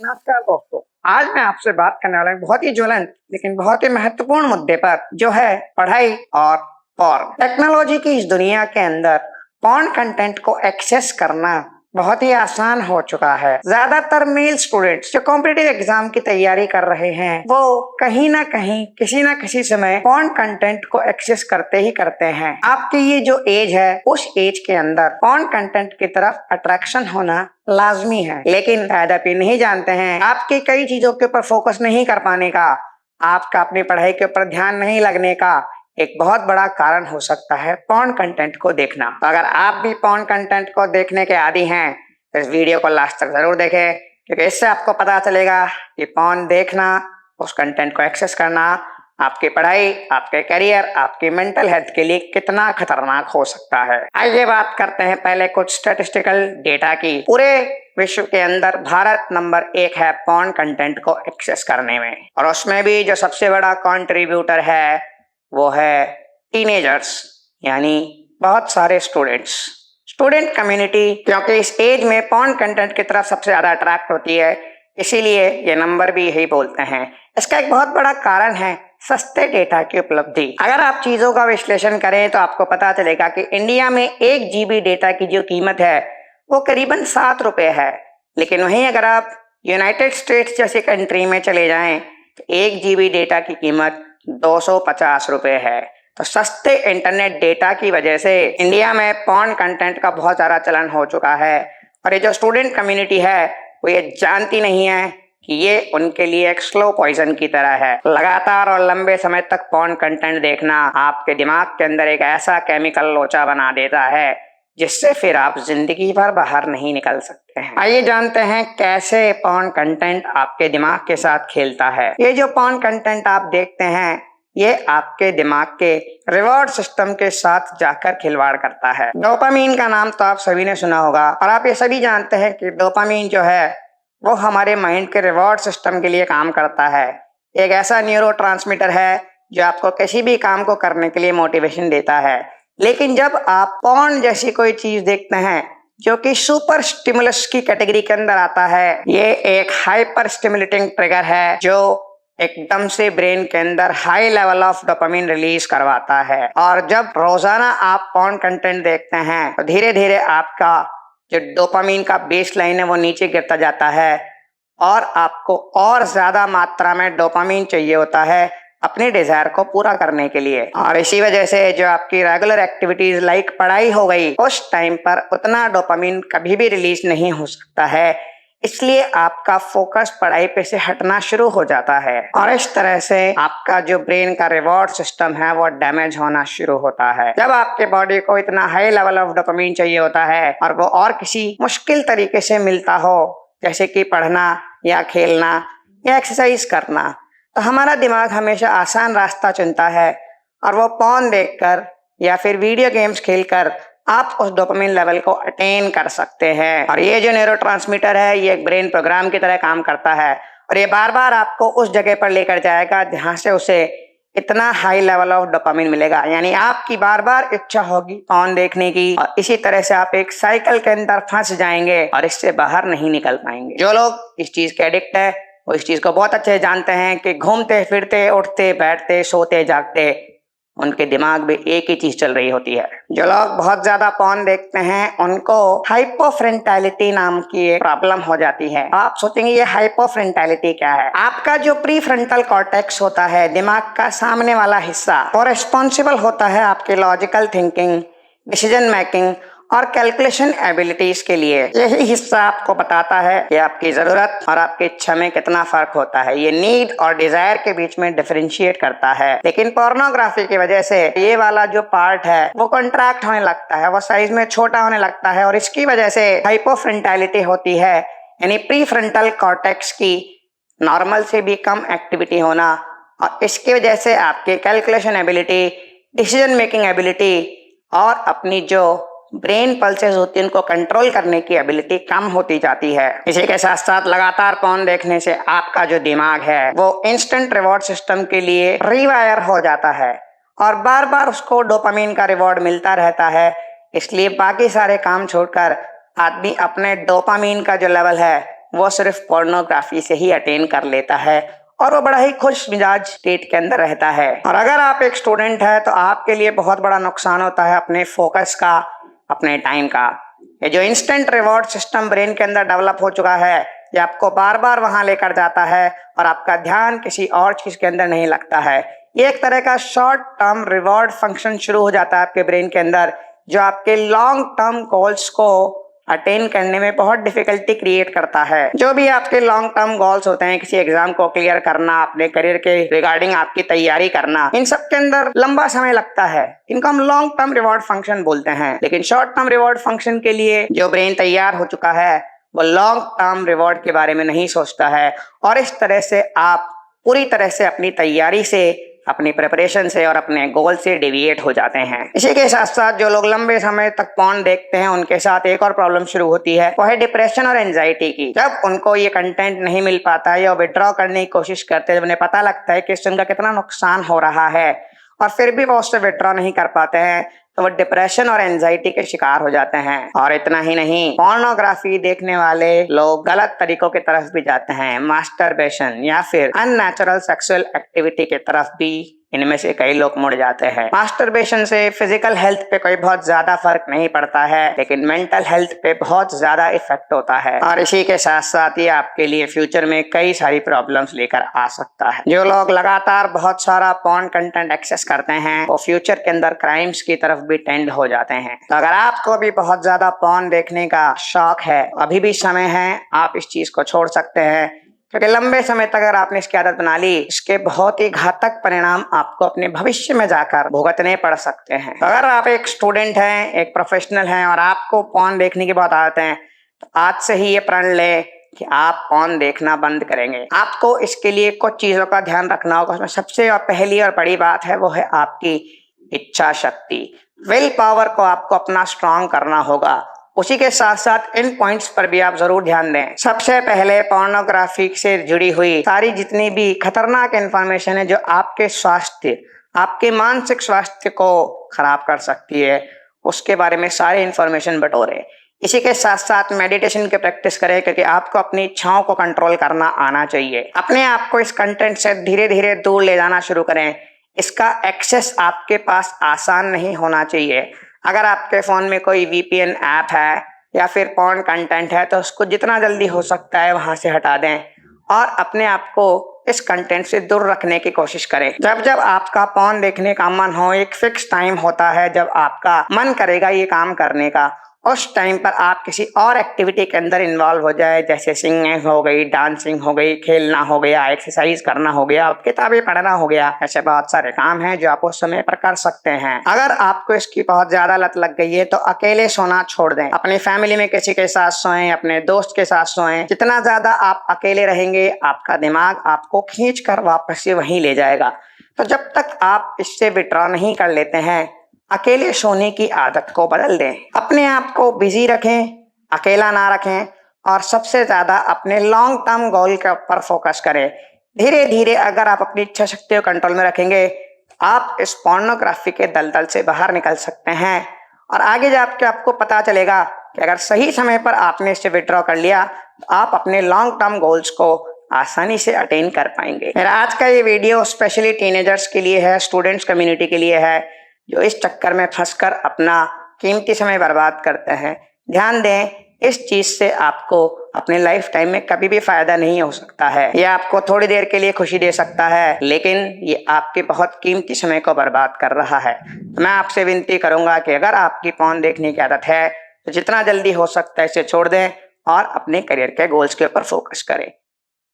नमस्कार दोस्तों। आज मैं आपसे बात करने वाला हूँ बहुत ही ज्वलंत लेकिन बहुत ही महत्वपूर्ण मुद्दे पर, जो है पढ़ाई और पॉर्न। टेक्नोलॉजी की इस दुनिया के अंदर पॉर्न कंटेंट को एक्सेस करना बहुत ही आसान हो चुका है। ज्यादातर मेल स्टूडेंट्स जो कॉम्पिटिटिव एग्जाम की तैयारी कर रहे हैं, वो कहीं ना कहीं किसी ना किसी समय पॉर्न कंटेंट को एक्सेस करते ही करते हैं। आपकी ये जो एज है, उस एज के अंदर पॉर्न कंटेंट की तरफ अट्रैक्शन होना लाजमी है, लेकिन यद्यपि नहीं जानते हैं आपके कई चीजों के ऊपर फोकस नहीं कर पाने का, आपका अपनी पढ़ाई के ऊपर ध्यान नहीं लगने का एक बहुत बड़ा कारण हो सकता है पॉर्न कंटेंट को देखना। तो अगर आप भी पॉर्न कंटेंट को देखने के आदी हैं तो इस वीडियो को लास्ट तक जरूर देखें, क्योंकि इससे आपको पता चलेगा कि पॉर्न देखना, उस कंटेंट को एक्सेस करना आपकी पढ़ाई, आपके करियर, आपकी मेंटल हेल्थ के लिए कितना खतरनाक हो सकता है। आइए बात करते हैं पहले कुछ स्टैटिस्टिकल डेटा की। पूरे विश्व के अंदर भारत नंबर 1 है पॉर्न कंटेंट को एक्सेस करने में, और उसमें भी जो सबसे बड़ा कंट्रीब्यूटर है वो है टीनेजर्स, यानी बहुत सारे स्टूडेंट कम्युनिटी, क्योंकि इस एज में पॉर्न कंटेंट की तरफ सबसे ज्यादा अट्रैक्ट होती है, इसीलिए ये नंबर भी यही बोलते हैं। इसका एक बहुत बड़ा कारण है सस्ते डेटा की उपलब्धि। अगर आप चीजों का विश्लेषण करें तो आपको पता चलेगा कि इंडिया में 1 GB डेटा की जो कीमत है वो करीबन 7 रुपए है, लेकिन वहीं अगर आप यूनाइटेड स्टेट्स जैसी कंट्री में चले जाएं तो 1 GB डेटा की कीमत 250 रुपए है। तो सस्ते इंटरनेट डेटा की वजह से इंडिया में पॉर्न कंटेंट का बहुत ज्यादा चलन हो चुका है, और ये जो स्टूडेंट कम्युनिटी है वो ये जानती नहीं है कि ये उनके लिए एक स्लो पॉइजन की तरह है। लगातार और लंबे समय तक पॉर्न कंटेंट देखना आपके दिमाग के अंदर एक ऐसा केमिकल लोचा बना देता है जिससे फिर आप जिंदगी भर बाहर नहीं निकल सकते हैं। आइए जानते हैं कैसे पॉर्न कंटेंट आपके दिमाग के साथ खेलता है। ये जो पॉर्न कंटेंट आप देखते हैं ये आपके दिमाग के रिवॉर्ड सिस्टम के साथ जाकर खिलवाड़ करता है। डोपामीन का नाम तो आप सभी ने सुना होगा, और आप ये सभी जानते हैं कि डोपामीन जो है वो हमारे माइंड के रिवॉर्ड सिस्टम के लिए काम करता है। एक ऐसा न्यूरोट्रांसमीटर है जो आपको किसी भी काम को करने के लिए मोटिवेशन देता है। लेकिन जब आप पॉर्न जैसी कोई चीज देखते हैं जो कि सुपर स्टिमुलस की कैटेगरी के अंदर आता है, ये एक हाइपर स्टिमुलेटिंग ट्रिगर है जो एकदम से ब्रेन के अंदर high level of dopamine release करवाता है। और जब रोजाना आप पॉर्न कंटेंट देखते हैं तो धीरे धीरे आपका जो डोपामिन का बेस लाइन है वो नीचे गिरता जाता है, और आपको और ज्यादा मात्रा में डोपामिन चाहिए होता है अपने डिजायर को पूरा करने के लिए। और इसी वजह से जो आपकी रेगुलर एक्टिविटीज लाइक पढ़ाई हो गई, उस टाइम पर उतना डोपामिन कभी भी रिलीज नहीं हो सकता है, इसलिए आपका फोकस पढ़ाई पे से हटना शुरू हो जाता है, और इस तरह से आपका जो ब्रेन का रिवॉर्ड सिस्टम है वो डैमेज होना शुरू होता है। जब आपके बॉडी को इतना हाई लेवल ऑफ डोपामिन चाहिए होता है और वो और किसी मुश्किल तरीके से मिलता हो, जैसे कि पढ़ना या खेलना या एक्सरसाइज करना, तो हमारा दिमाग हमेशा आसान रास्ता चुनता है, और वो पॉर्न देखकर या फिर वीडियो गेम्स खेलकर आप उस डोपामिन लेवल को अटेन कर सकते हैं। और ये जो न्यूरोट्रांसमीटर है ये एक ब्रेन प्रोग्राम की तरह काम करता है, और ये बार बार आपको उस जगह पर लेकर जाएगा जहां से उसे इतना हाई लेवल ऑफ डोपामिन मिलेगा। यानी आपकी बार बार इच्छा होगी पॉर्न देखने की, और इसी तरह से आप एक साइकिल के अंदर फंस जाएंगे और इससे बाहर नहीं निकल पाएंगे। जो लोग इस चीज के एडिक्ट है वो इस चीज को बहुत अच्छे से जानते हैं कि घूमते फिरते, उठते बैठते, सोते जागते उनके दिमाग में एक ही चीज चल रही होती है। जो लोग बहुत ज्यादा पॉर्न देखते हैं उनको हाइपोफ्रंटैलिटी नाम की एक प्रॉब्लम हो जाती है। आप सोचेंगे ये हाइपोफ्रंटैलिटी क्या है? आपका जो प्रीफ्रंटल कॉर्टेक्स होता है, दिमाग का सामने वाला हिस्सा, वो रिस्पॉन्सिबल होता है आपके लॉजिकल थिंकिंग, डिसीजन मेकिंग और कैलकुलेशन एबिलिटीज के लिए। यही हिस्सा आपको बताता है कि आपकी जरूरत और आपकी इच्छा में कितना फर्क होता है। ये नीड और डिजायर के बीच में डिफरेंशिएट करता है। लेकिन पोर्नोग्राफी की वजह से ये वाला जो पार्ट है वो कॉन्ट्रैक्ट होने लगता है, वो साइज में छोटा होने लगता है, और इसकी वजह से हाइपोफ्रंटैलिटी होती है, यानी प्रीफ्रंटल कॉर्टेक्स की नॉर्मल से भी कम एक्टिविटी होना, और इसकी वजह से आपकी calculation ability, decision making ability और अपनी जो ब्रेन पल्सेस होती है उनको कंट्रोल करने की एबिलिटी कम होती जाती है। इसी के साथ साथ लगातार पॉर्न देखने से आपका जो दिमाग है वो इंस्टेंट रिवॉर्ड सिस्टम के लिए रिवायर हो जाता है, और बार बार उसको डोपामिन का रिवॉर्ड मिलता रहता है। इसलिए बाकी सारे काम छोड़कर आदमी अपने डोपामिन का जो लेवल है वो सिर्फ पोर्नोग्राफी से ही अटेन कर लेता है और वो बड़ा ही खुश मिजाज स्टेट के अंदर रहता है। और अगर आप एक स्टूडेंट है तो आपके लिए बहुत बड़ा नुकसान होता है अपने फोकस का, अपने टाइम का। ये जो इंस्टेंट रिवॉर्ड सिस्टम ब्रेन के अंदर डेवलप हो चुका है, ये आपको बार बार वहां लेकर जाता है और आपका ध्यान किसी और चीज के अंदर नहीं लगता है। ये एक तरह का शॉर्ट टर्म रिवॉर्ड फंक्शन शुरू हो जाता है आपके ब्रेन के अंदर, जो आपके लॉन्ग टर्म गोल्स को अटेन करने में बहुत डिफिकल्टी क्रिएट करता है। जो भी आपके लॉन्ग टर्म गोल्स होते हैं, किसी एग्जाम को क्लियर करना, अपने करियर के रिगार्डिंग आपकी तैयारी करना, इन सब के अंदर लंबा समय लगता है। इनको हम लॉन्ग टर्म रिवॉर्ड फंक्शन बोलते हैं। लेकिन शॉर्ट टर्म रिवॉर्ड फंक्शन के लिए जो ब्रेन तैयार हो चुका है वो लॉन्ग टर्म रिवॉर्ड के बारे में नहीं सोचता है और इस तरह से आप पूरी तरह से अपनी तैयारी से, अपनी प्रिपरेशन से और अपने गोल से डेविएट हो जाते हैं। इसी के साथ साथ जो लोग लंबे समय तक पॉर्न देखते हैं उनके साथ एक और प्रॉब्लम शुरू होती है, वो है डिप्रेशन और एंजाइटी की। जब उनको ये कंटेंट नहीं मिल पाता है या विड्रॉ करने की कोशिश करते हैं, जब उन्हें पता लगता है कि इससे उनका कितना नुकसान हो रहा है और फिर भी वो उससे विड्रॉ नहीं कर पाते हैं, तो वो डिप्रेशन और एंजाइटी के शिकार हो जाते हैं। और इतना ही नहीं, पोर्नोग्राफी देखने वाले लोग गलत तरीकों की तरफ भी जाते हैं, मास्टरबेशन या फिर अननेचुरल सेक्सुअल एक्टिविटी की तरफ भी इनमें से कई लोग मुड़ जाते हैं। मास्टरबेशन से फिजिकल हेल्थ पे कोई बहुत ज्यादा फर्क नहीं पड़ता है, लेकिन मेंटल हेल्थ पे बहुत ज्यादा इफेक्ट होता है और इसी के साथ साथ ये आपके लिए फ्यूचर में कई सारी प्रॉब्लम्स लेकर आ सकता है। जो लोग लगातार बहुत सारा पॉर्न कंटेंट एक्सेस करते हैं वो फ्यूचर के अंदर क्राइम्स की तरफ भी टेंड हो जाते हैं। तो अगर आपको भी बहुत ज्यादा पॉर्न देखने का शौक है, अभी भी समय है, आप इस चीज को छोड़ सकते हैं, क्योंकि लंबे समय तक अगर आपने इसकी आदत बना ली, इसके बहुत ही घातक परिणाम आपको अपने भविष्य में जाकर भुगतने पड़ सकते हैं। तो अगर आप एक स्टूडेंट हैं, एक प्रोफेशनल हैं और आपको पॉर्न देखने की बहुत आदत है, तो आज से ही ये प्रण ले कि आप पॉर्न देखना बंद करेंगे। आपको इसके लिए कुछ चीजों का ध्यान रखना होगा। उसमें सबसे पहली और बड़ी बात है वो है आपकी इच्छा शक्ति। विल पावर को आपको अपना स्ट्रांग करना होगा। उसी के साथ साथ इन पॉइंट्स पर भी आप जरूर ध्यान दें। सबसे पहले पोर्नोग्राफी से जुड़ी हुई सारी जितनी भी खतरनाक इंफॉर्मेशन है जो आपके स्वास्थ्य, आपके मानसिक स्वास्थ्य को खराब कर सकती है, उसके बारे में सारे इंफॉर्मेशन बटोरे। इसी के साथ साथ मेडिटेशन की प्रैक्टिस करें, क्योंकि आपको अपनी इच्छाओं को कंट्रोल करना आना चाहिए। अपने आप को इस कंटेंट से धीरे धीरे दूर ले जाना शुरू करें। इसका एक्सेस आपके पास आसान नहीं होना चाहिए। अगर आपके फोन में कोई VPN ऐप है या फिर पॉर्न कंटेंट है तो उसको जितना जल्दी हो सकता है वहां से हटा दें और अपने आप को इस कंटेंट से दूर रखने की कोशिश करें। जब जब आपका पॉर्न देखने का मन हो, एक फिक्स टाइम होता है जब आपका मन करेगा ये काम करने का, उस टाइम पर आप किसी और एक्टिविटी के अंदर इन्वॉल्व हो जाए, जैसे सिंगिंग हो गई, डांसिंग हो गई, खेलना हो गया, एक्सरसाइज करना हो गया, किताबें पढ़ना हो गया। ऐसे बहुत सारे काम हैं जो आप उस समय पर कर सकते हैं। अगर आपको इसकी बहुत ज्यादा लत लग गई है तो अकेले सोना छोड़ दें। अपनी फैमिली में किसी के साथ सोएं, अपने दोस्त के साथ सोएं। जितना ज्यादा आप अकेले रहेंगे, आपका दिमाग आपको खींच कर वापस से वहीं ले जाएगा। तो जब तक आप इससे विड्रॉ नहीं कर लेते हैं, अकेले सोने की आदत को बदल दें। अपने आप को बिजी रखें, अकेला ना रखें और सबसे ज्यादा अपने लॉन्ग टर्म गोल के ऊपर फोकस करें। धीरे धीरे अगर आप अपनी इच्छा शक्ति को कंट्रोल में रखेंगे, आप इस पोर्नोग्राफी के दलदल से बाहर निकल सकते हैं और आगे जाके आपको पता चलेगा कि अगर सही समय पर आपने इससे विड्रॉ कर लिया तो आप अपने लॉन्ग टर्म गोल्स को आसानी से अटेन कर पाएंगे। मेरा आज का ये वीडियो स्पेशली टीनेजर्स के लिए है, स्टूडेंट्स कम्युनिटी के लिए है, जो इस चक्कर में फंसकर अपना कीमती समय बर्बाद करते हैं। ध्यान दें, इस चीज से आपको अपने लाइफ टाइम में कभी भी फायदा नहीं हो सकता है। ये आपको थोड़ी देर के लिए खुशी दे सकता है, लेकिन ये आपके बहुत कीमती समय को बर्बाद कर रहा है। मैं आपसे विनती करूंगा कि अगर आपकी पॉर्न देखने की आदत है तो जितना जल्दी हो सकता है इसे छोड़ दें और अपने करियर के गोल्स के ऊपर फोकस करें।